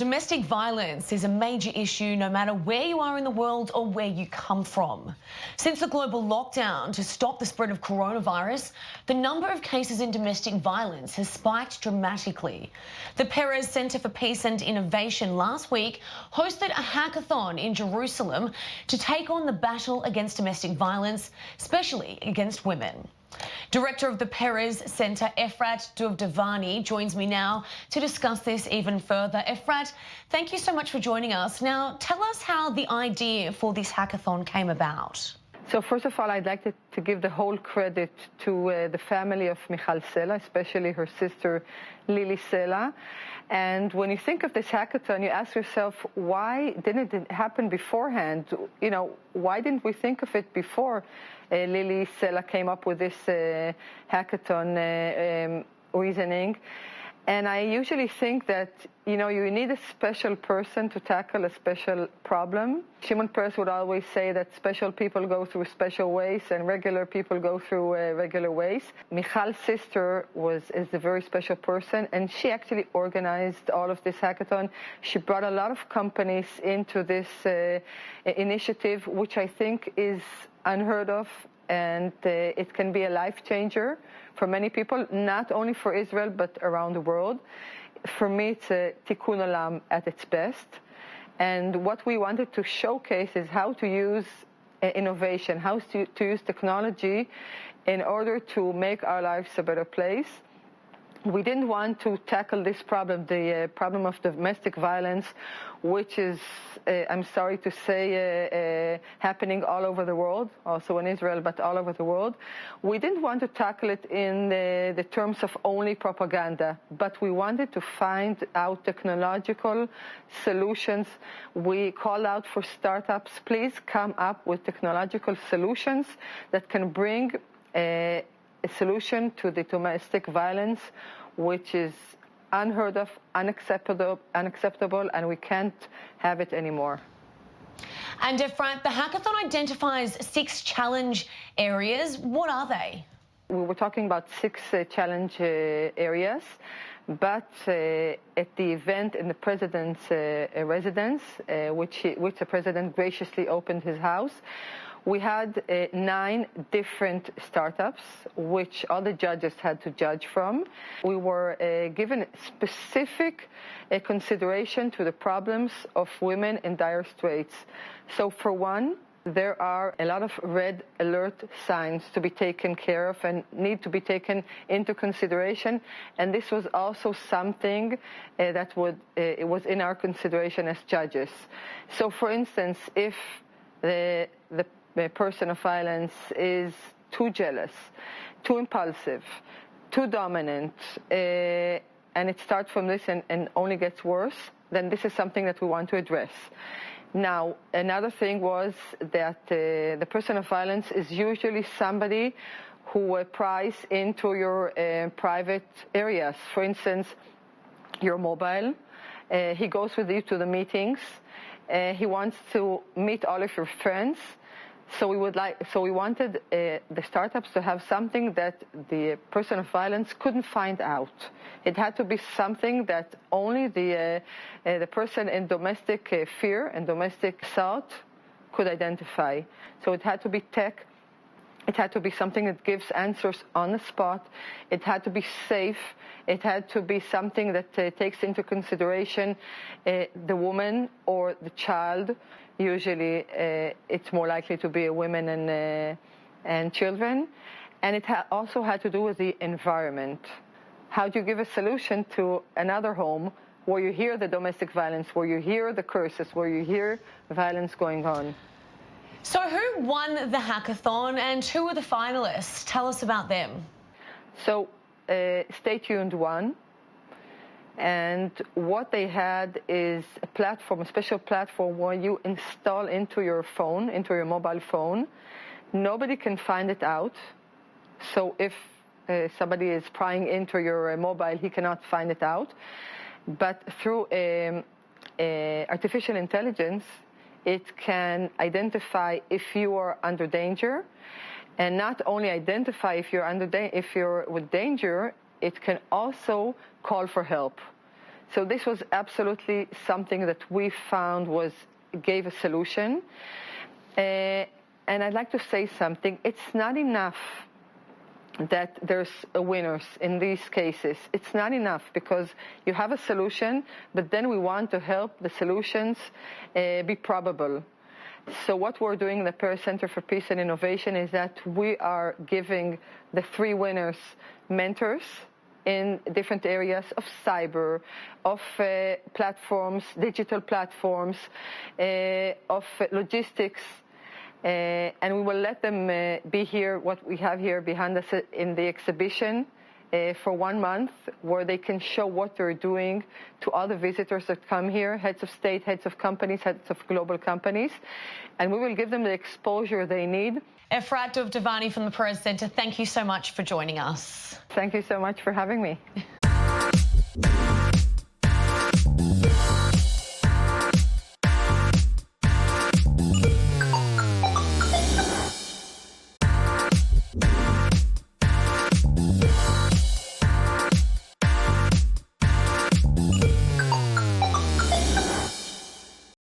Domestic violence is a major issue no matter where you are in the world or where you come from. Since the global lockdown to stop the spread of coronavirus, the number of cases in domestic violence has spiked dramatically. The Perez Center for Peace and Innovation last week hosted a hackathon in Jerusalem to take on the battle against domestic violence, especially against women. Director of the Perez Center, Efrat Duvdevani, joins me now to discuss this even further. Efrat, thank you so much for joining us. Now, tell us how the idea for this hackathon came about. So first of all, I'd like to give the whole credit to the family of Michal Sela, especially her sister Lily Sela. And when you think of this hackathon, you ask yourself, why didn't it happen beforehand? You know, why didn't we think of it before Lily Sela came up with this hackathon reasoning? And I usually think that, you know, you need a special person to tackle a special problem. Shimon Peres would always say that special people go through special ways and regular people go through regular ways. Michal's sister is a very special person, and she actually organized all of this hackathon. She brought a lot of companies into this initiative, which I think is unheard of, and it can be a life changer for many people, not only for Israel, but around the world. For me, it's a tikkun olam at its best. And what we wanted to showcase is how to use innovation, how to use technology in order to make our lives a better place. We didn't want to tackle this problem, the problem of domestic violence, which is, I'm sorry to say, happening all over the world, also in Israel, but all over the world. We didn't want to tackle it in the terms of only propaganda, but we wanted to find out technological solutions. We call out for startups, please come up with technological solutions that can bring a solution to the domestic violence, which is unheard of, unacceptable, and we can't have it anymore. And Efrat, the hackathon identifies 6 challenge areas. What are they? We were talking about 6 challenge areas, but at the event in the president's residence, which the president graciously opened his house, we had 9 different startups, which all the judges had to judge from. We were given specific consideration to the problems of women in dire straits. So for one, there are a lot of red alert signs to be taken care of and need to be taken into consideration. And this was also something that it was in our consideration as judges. So for instance, if the person of violence is too jealous, too impulsive, too dominant, and it starts from this and only gets worse, then this is something that we want to address. Now, another thing was that the person of violence is usually somebody who pries into your private areas. For instance, your mobile. He goes with you to the meetings. He wants to meet all of your friends. So we wanted the startups to have something that the person of violence couldn't find out. It had to be something that only the person in domestic fear and domestic assault could identify. So it had to be tech. It had to be something that gives answers on the spot. It had to be safe. It had to be something that takes into consideration the woman or the child. Usually, it's more likely to be women and children. And it also had to do with the environment. How do you give a solution to another home where you hear the domestic violence, where you hear the curses, where you hear violence going on? So who won the hackathon and who were the finalists? Tell us about them. So Stay Tuned won. And what they had is a platform, a special platform where you install into your phone, into your mobile phone. Nobody can find it out. So if somebody is prying into your mobile, he cannot find it out. But through artificial intelligence, it can identify if you are under danger, and not only identify if you're with danger, it can also call for help. So this was absolutely something that we found gave a solution. And I'd like to say something. It's not enough that there's winners in these cases. It's not enough because you have a solution, but then we want to help the solutions be probable. So what we're doing in the Paris Center for Peace and Innovation is that we are giving the 3 winners mentors in different areas of cyber, of platforms, digital platforms, of logistics, and we will let them be here, what we have here behind us in the exhibition, for 1 month, where they can show what they're doing to all the visitors that come here, heads of state, heads of companies, heads of global companies, and we will give them the exposure they need. Efrat Duvdevani from the Paris Center, thank you so much for joining us. Thank you so much for having me.